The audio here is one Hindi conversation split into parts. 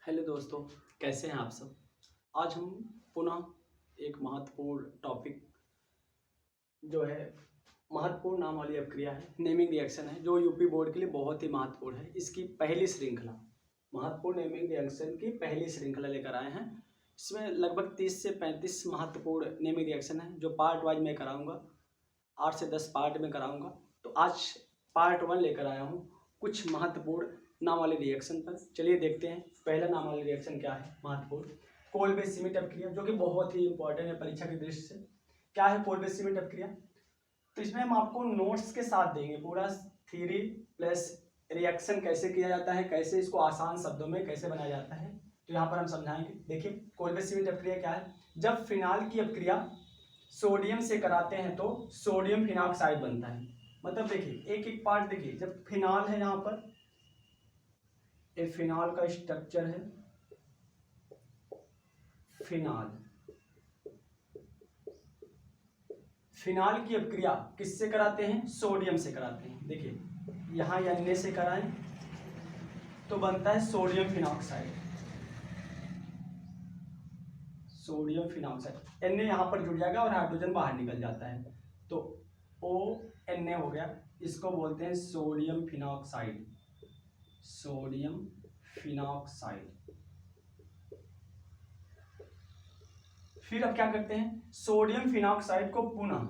हेलो दोस्तों, कैसे हैं आप सब। आज हम पुनः एक महत्वपूर्ण टॉपिक जो है महत्वपूर्ण नाम वाली अपक्रिया है, नेमिंग रिएक्शन है, जो यूपी बोर्ड के लिए बहुत ही महत्वपूर्ण है। इसकी पहली श्रृंखला महत्वपूर्ण नेमिंग रिएक्शन की पहली श्रृंखला लेकर आए हैं। इसमें लगभग 30 से 35 महत्वपूर्ण नेमिंग रिएक्शन है, जो पार्ट वाइज मैं कराऊंगा। 8 से 10 पार्ट में कराऊंगा। तो आज पार्ट 1 लेकर आया हूँ कुछ महत्वपूर्ण नाम वाले रिएक्शन पर। चलिए देखते हैं पहला नाम वाले रिएक्शन क्या है। महत्वपूर्ण कोलबेस सीमित अपक्रिया, जो कि बहुत ही इंपॉर्टेंट है परीक्षा की दृष्टि से। क्या है कोलबेस सीमित अपक्रिया? तो इसमें हम आपको नोट्स के साथ देंगे पूरा थ्योरी प्लस रिएक्शन कैसे किया जाता है, कैसे इसको आसान शब्दों में कैसे बनाया जाता है, तो यहाँ पर हम समझाएंगे। देखिए कोलबेस सीमित अपक्रिया क्या है। जब फिनाल की अपक्रिया सोडियम से कराते हैं तो सोडियम फिनॉक्साइड बनता है। मतलब देखिए एक एक पार्ट देखिए, जब फिनाल है, यहाँ पर ये फिनाल का स्ट्रक्चर है। फिनाल की अपक्रिया किससे कराते हैं? सोडियम से कराते हैं। देखिए यहाँ Na से कराएं तो बनता है sodium phenoxide. Sodium phenoxide Na यहाँ पर जुड़ जाएगा और हाइड्रोजन बाहर निकल जाता है, तो ONA हो गया। इसको बोलते हैं सोडियम फिनॉक्साइड। Sodium phenoxide. फिर अब क्या करते हैं, सोडियम फिनॉक्साइड को पुनः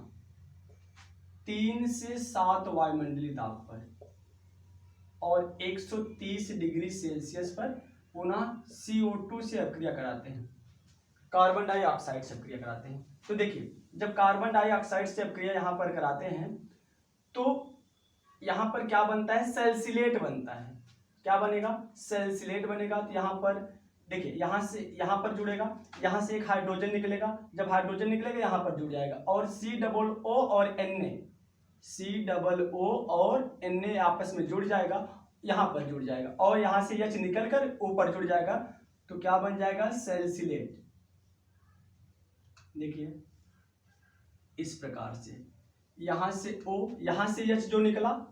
3 से 7 वायुमंडलीय दाब पर और 130 डिग्री सेल्सियस पर पुनः CO2 से अपक्रिया कराते हैं, कार्बन डाइऑक्साइड से अपक्रिया कराते हैं। तो देखिए जब कार्बन डाइऑक्साइड से अपक्रिया यहाँ पर कराते हैं तो यहाँ पर क्या बनता है? सैलिसिलेट बनता है। क्या बनेगा? सैलिसिलेट बनेगा। तो यहाँ पर देखिए यहाँ से यहाँ पर जुड़ेगा, यहाँ से एक हाइड्रोजन निकलेगा। जब हाइड्रोजन निकलेगा यहाँ पर जुड़ जाएगा और COO और Na, COO और Na आपस में जुड़ जाएगा, यहाँ पर जुड़ जाएगा और यहाँ से H निकल कर ऊपर जुड़ जाएगा। तो क्या बन जाएगा? सैलिसिलेट। देखिए इस प्रकार से यहाँ से O, यहाँ से H जो निकला,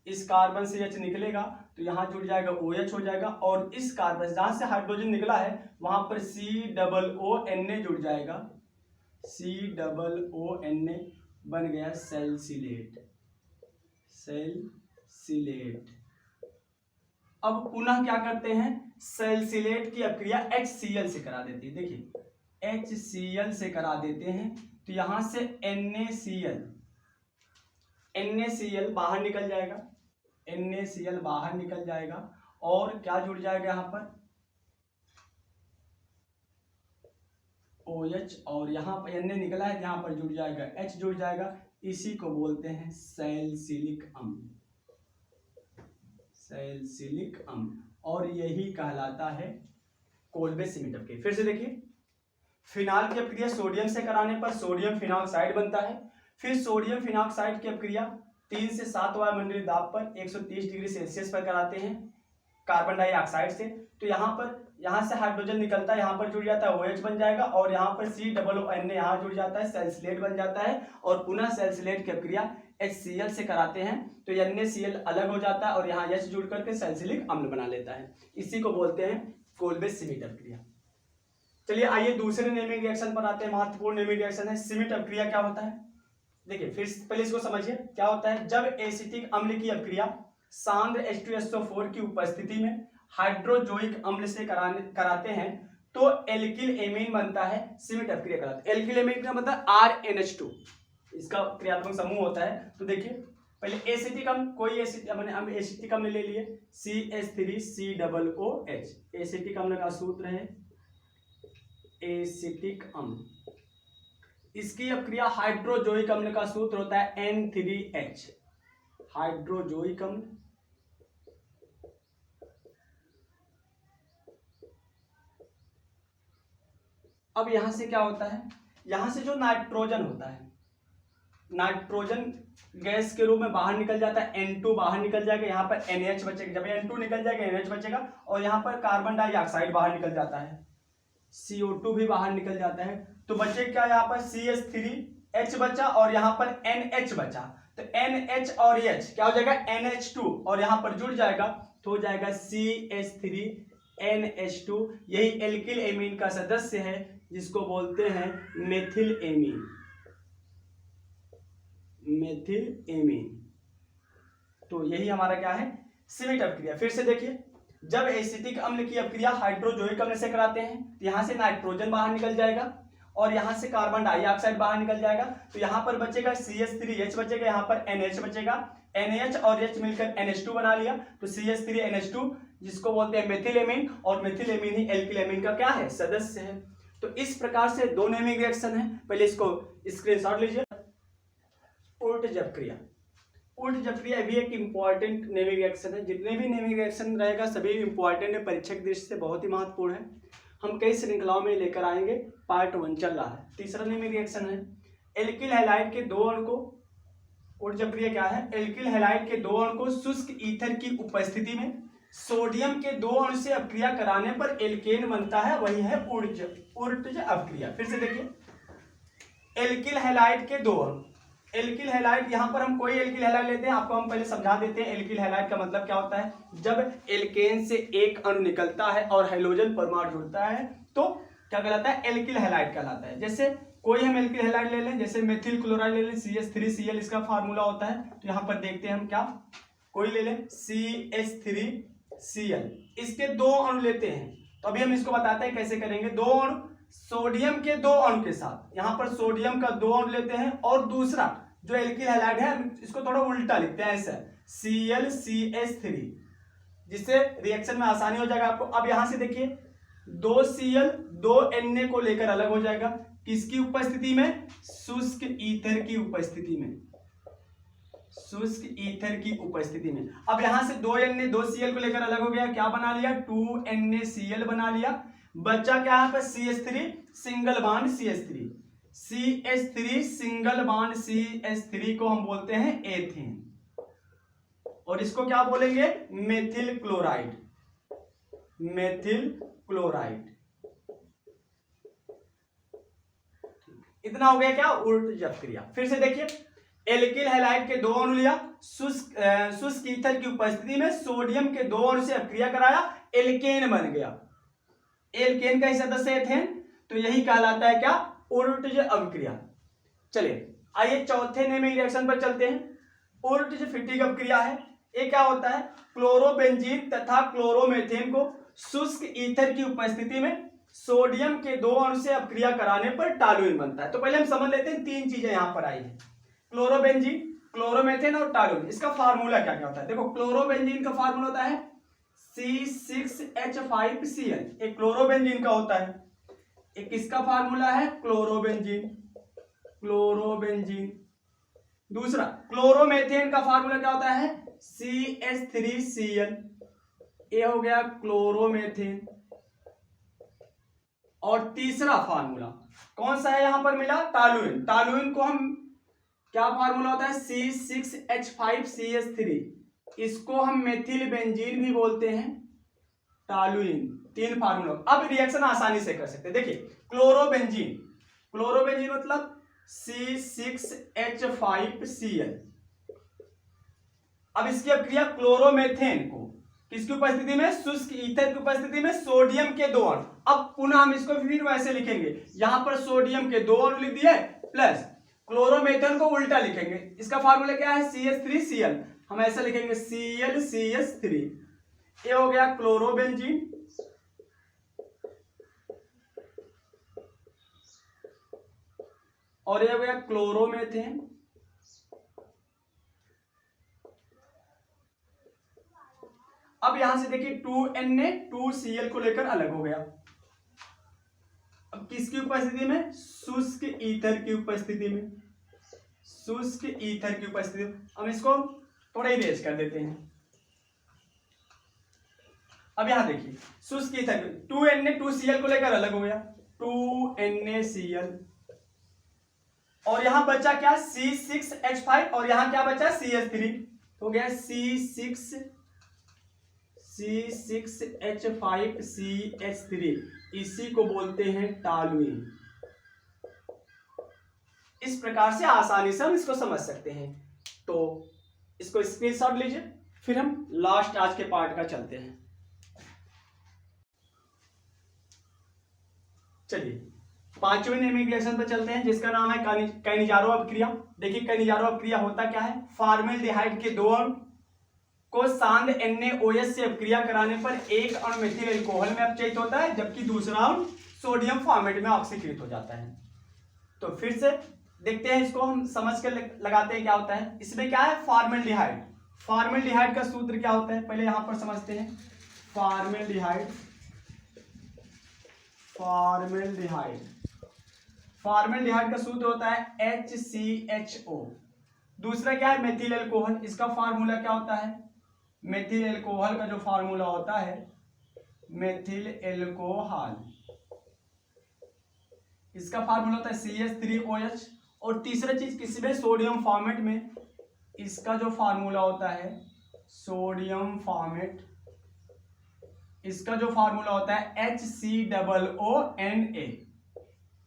इस कार्बन से H निकलेगा तो यहाँ जुड़ जाएगा OH हो जाएगा और इस कार्बन जहाँ से हाइड्रोजन निकला है वहां पर COONA जुड़ जाएगा। COONA बन गया सैलिसिलेट। सैलिसिलेट। अब पुनः क्या करते हैं, सैलिसिलेट की अपक्रिया HCl से करा देती है। देखिए HCl से करा देते हैं तो यहां से NaCl बाहर निकल जाएगा। NaCl बाहर निकल जाएगा और क्या जुड़ जाएगा यहाँ पर? OH, और यहाँ पर Na निकला है, यहाँ पर जुड़ जाएगा H जुड़ जाएगा। इसी को बोलते हैं सैलिसिलिक अम्ल। सैलिसिलिक अम्ल, और यही कहलाता है कोलबेस सीमित अपक्रिया। फिर से देखिए फिनाल की अपक्रिया सोडियम से कराने पर सोडियम फिनॉक्साइड बनता है। फिर सोडियम फिनॉक्साइड की अपक्रिया 3 से 7 वायुमंडलीय दाब पर 130 डिग्री सेल्सियस पर कराते हैं कार्बन डाइऑक्साइड से। तो यहाँ से हाइड्रोजन निकलता है, यहाँ पर जुड़ जाता है OH बन जाएगा और यहाँ पर COONA यहाँ जुड़ जाता है, सैलिसिलेट बन जाता है और पुनः सैलिसिलेट की अपक्रिया HCl से कराते हैं तो NaCl अलग हो जाता है और यहाँ H जुड़ करके सैलिसिलिक अम्ल बना लेता है। इसी को बोलते हैं कोलबेस सीमित अपक्रिया। चलिए आइए दूसरे नेमिंग रिएक्शन पर आते हैं। महत्वपूर्ण नेमिंग रिएक्शन है सीमित अपक्रिया। क्या होता है? देखिए फिर पहले इसको समझिए क्या होता है। जब एसिटिक अम्ल की अपक्रिया सांद्र H2SO4 की उपस्थिति में हाइड्रोजोइक अम्ल से कराते हैं तो एल्किल एमीन बनता है, सीमित अपक्रिया कराते हैं। एल्किल एमीन का मतलब RNH2, इसका क्रियात्मक समूह होता है। तो देखिए पहले एसिटिक अम्ल, कोई एसिटिक अम्ल ले लिए CH3COOH। एसिटिक अम्ल का सूत्र है एसिटिक अम्ल। इसकी अपक्रिया हाइड्रोजोइक अम्ल का सूत्र होता है N3H। हाइड्रोजोइक अम्ल अब यहां से क्या होता है, यहां से जो नाइट्रोजन होता है, नाइट्रोजन गैस के रूप में बाहर निकल जाता है। N2 बाहर निकल जाएगा, यहाँ पर NH बचेगा। जब N2 निकल जाएगा NH बचेगा और यहाँ पर कार्बन डाइऑक्साइड बाहर निकल जाता है, CO2 भी बाहर निकल जाता है। तो बचे क्या? यहाँ पर CH3H बचा और यहाँ पर NH बचा। तो NH और H क्या हो जाएगा? NH2 और यहाँ पर जुड़ जाएगा तो हो जाएगा CH3 NH2, यही एल्किल एमीन का सदस्य है जिसको बोलते हैं मेथिल एमीन। मेथिल एमीन, तो यही हमारा क्या है, सीमित अपक्रिया। फिर से देखिए, जब एसिटिक अम्ल की अपक्रिया हाइड्रोजोइक अम्ल से कराते हैं तो यहाँ से नाइट्रोजन बाहर निकल जाएगा और यहाँ से कार्बन डाइऑक्साइड बाहर निकल जाएगा, तो यहाँ पर बचेगा CH3H बचेगा, यहाँ पर NH बचेगा, NH और H मिलकर NH2 बना लिया, तो CH3NH2 जिसको बोलते हैं मेथिल एमीन, और मेथिल एमीन ही एल्किल एमीन का क्या है, सदस्य है। तो इस प्रकार से दो नेमिंग रिएक्शन है, पहले इसको स्क्रीनशॉट लीजिए। उल्ट अपक्रिया, उल्ट अपक्रिया भी एक इंपॉर्टेंट नेमिंग रिएक्शन है। जितने भी नेमिंग रिएक्शन रहेगा सभी इंपॉर्टेंट है, परीक्षा की दृष्टि से बहुत ही महत्वपूर्ण है। हम कई श्रृंखलाओं में लेकर आएंगे, पार्ट 1 चल रहा है। तीसरा नेमिंग रिएक्शन है एल्किल हैलाइड के दो अणु को, उल्ट अपक्रिया क्या है, एल्किल हैलाइड के दो अणु को शुष्क ईथर की उपस्थिति में सोडियम के दो अणु से अपक्रिया कराने पर एल्केन बनता है, वही है उल्ट अपक्रिया। फिर से देखिए, एल्किल हैलाइड के दो अणु, एल्किल हैलाइड, यहाँ पर हम कोई एल्किल हैलाइड लेते हैं, आपको हम पहले समझा देते हैं एल्किल हैलाइड का मतलब क्या होता है। जब एल्केन से एक अणु निकलता है और हाइड्रोजन परमाणु जुड़ता है तो क्या कहलाता है, एल्किल हैलाइड कहलाता है। जैसे कोई हम एल्किल हैलाइड ले लें, जैसे मेथिल क्लोराइड ले लें, CH3Cl इसका फार्मूला होता है। तो यहाँ पर देखते हैं हम, क्या कोई ले लें CH3Cl, इसके दो अणु लेते हैं। तो अभी हम इसको बताते हैं कैसे करेंगे। दो अणु सोडियम के दो अणु के साथ, यहाँ पर सोडियम का दो अणु लेते हैं, और दूसरा जो एल्किल हैलाइड है इसको थोड़ा उल्टा लिखते हैं ऐसा, ClCH3, जिससे रिएक्शन में आसानी हो जाएगा आपको। अब यहां से देखिए, दो Cl दो Na को लेकर अलग हो जाएगा, किसकी उपस्थिति में, शुष्क ईथर की उपस्थिति में, शुष्क ईथर की उपस्थिति में। अब यहां से दो Na दो Cl को लेकर अलग हो गया, क्या बना लिया, 2NaCl बना लिया। बच्चा क्या है, CH3 single bond CH3, CH3 single bond CH3 को हम बोलते हैं एथेन, और इसको क्या बोलेंगे, मेथिल क्लोराइड, मेथिल क्लोराइड। इतना हो गया क्या, उल्ट अपक्रिया। फिर से देखिए, एल्किल हैलाइड के दो अणु लिया, शुष्क ईथर की उपस्थिति में सोडियम के दो अणु से अपक्रिया कराया, एल्केन बन गया। एल्केन का ही सदस्य एथेन, तो यही कहलाता है क्या, उल्ट अपक्रिया। चलिए आइए चौथे नेमिंग रिएक्शन पर चलते हैं। उल्ट फिटिक अपक्रिया है। ये क्या होता है, क्लोरोबेंजीन तथा क्लोरोमेथेन को शुष्क ईथर की उपस्थिति में सोडियम के दो अणु से अपक्रिया कराने पर टॉलुइन बनता है। तो पहले हम समझ लेते हैं, तीन चीजें यहां पर आई है, क्लोरोबेंजीन, क्लोरोमेथेन और टॉलुइन। इसका फार्मूला क्या क्या होता है, देखो क्लोरोबेंजीन का फार्मूला होता है C6H5Cl, एक क्लोरोबेंजीन का होता है। एक इसका फार्मूला है क्लोरोबेंजीन, क्लोरोबेंजीन। दूसरा क्लोरोमेथेन का फार्मूला क्या होता है, CH3Cl, ये हो गया क्लोरोमेथेन। और तीसरा फार्मूला कौन सा है यहां पर मिला, टॉलुइन। टॉलुइन को हम क्या फार्मूला होता है, C6H5CH3, इसको हम मेथिल बेंजीन भी बोलते हैं, टॉलुइन। तीन फार्मूला। अब रिएक्शन आसानी से कर सकते हैं। देखिए क्लोरोबेंजीन, क्लोरोबेंजीन मतलब C6H5Cl। अब इसकी अपक्रिया क्लोरोमेथेन को किसकी उपस्थिति में, शुष्क ईथर की उपस्थिति में सोडियम के दो अणु। अब पुनः हम इसको फिर वैसे लिखेंगे, यहां पर सोडियम के दो अणु लिख दिए प्लस क्लोरोमेथेन को उल्टा लिखेंगे। इसका फार्मूला क्या है, CH3Cl, हम ऐसा लिखेंगे ClCH3। ये हो गया क्लोरोबेंजीन, और ये हो गया क्लोरोमेथेन। अब यहां से देखिए 2Na 2Cl को लेकर अलग हो गया। अब किसकी उपस्थिति में, शुष्क ईथर की उपस्थिति में, शुष्क ईथर की उपस्थिति में। हम इसको थोड़ा इरेज कर देते हैं। अब यहां देखिए शुष्क ईथर 2Na 2Cl को लेकर अलग हो गया, 2NaCl, और यहां बचा क्या, C6H5, और यहां क्या बचा, CH3, हो गया C6H5CH3, इसी को बोलते हैं टॉलुइन। इस प्रकार से आसानी से हम इसको समझ सकते हैं। तो इसको स्क्रीनशॉट लीजिए, फिर हम लास्ट आज के पार्ट का चलते हैं। चलिए 5वें नेमिंग रिएक्शन पर चलते हैं, जिसका नाम है कैनिजारो अपक्रिया। देखिए कैनिजारो अपक्रिया होता क्या है, फॉर्मेल्डिहाइड के 2 अणु को सांद्र NaOH से अपक्रिया कराने पर एक अणु मेथिल अल्कोहल में अपचयित होता है, जबकि दूसरा अणु सोडियम फॉर्मेट में ऑक्सीकृत हो जाता है। तो फिर से देखते हैं, इसको हम समझ कर लगाते हैं क्या होता है। इसमें क्या है, फॉर्मेल्डिहाइड। फॉर्मेल्डिहाइड का सूत्र क्या होता है, पहले यहां पर समझते हैं। फॉर्मेल्डिहाइड फॉर्मेल्डिहाइड का सूत्र होता है HCHO। दूसरा क्या है, मेथिल अल्कोहल। इसका फार्मूला क्या होता है, मेथिल अल्कोहल का जो फार्मूला होता है, मेथिल अल्कोहल, इसका फार्मूला होता है CH3OH। और तीसरा चीज किसमें, सोडियम फॉर्मेट में, इसका जो फार्मूला होता है सोडियम फॉर्मेट, इसका जो फार्मूला होता है HCOONA।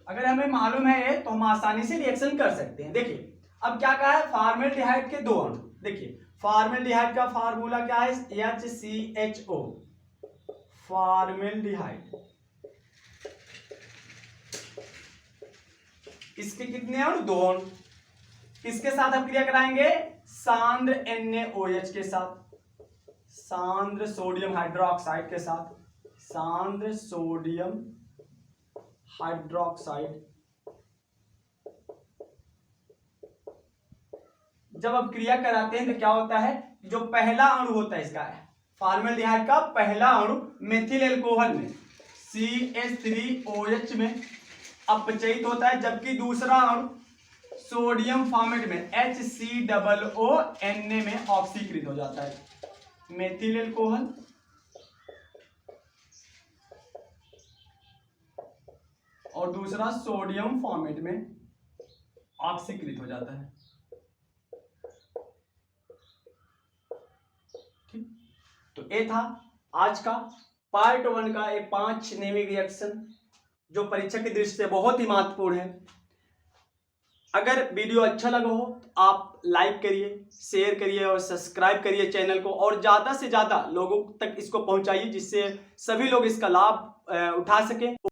अगर हमें मालूम है ये तो हम आसानी से रिएक्शन कर सकते हैं। देखिए अब क्या कहा है, फॉर्मेल्डिहाइड के 2 अणु। देखिए फॉर्मेल्डिहाइड का फार्मूला क्या है, HCHO। फॉर्मेल्डिहाइड, इसके कितने अणु, 2 अणु। किसके साथ हम क्रिया कराएंगे, सांद्र NaOH के साथ, सांद्र सोडियम हाइड्रोक्साइड के साथ, सांद्र सोडियम हाइड्रोक्साइड। जब अब क्रिया कराते हैं तो क्या होता है, जो पहला अणु होता है इसका है फॉर्मेल्डिहाइड का पहला अणु मेथिल अल्कोहल में CH3OH में अपचयित होता है, जबकि दूसरा अणु सोडियम फॉर्मेट में HCOONA में ऑक्सीकृत हो जाता है। मेथिल अल्कोहल और दूसरा सोडियम फॉर्मेट में ऑक्सीकृत हो जाता है। ठीक, तो ये था आज का पार्ट 1 का ये 5 नेमिंग रिएक्शन जो परीक्षा की दृष्टि से बहुत ही महत्वपूर्ण है। अगर वीडियो अच्छा लगा हो तो आप लाइक करिए, शेयर करिए और सब्सक्राइब करिए चैनल को, और ज़्यादा से ज़्यादा लोगों तक इसको पहुंचाइए, जिससे सभी लोग इसका लाभ उठा सकें।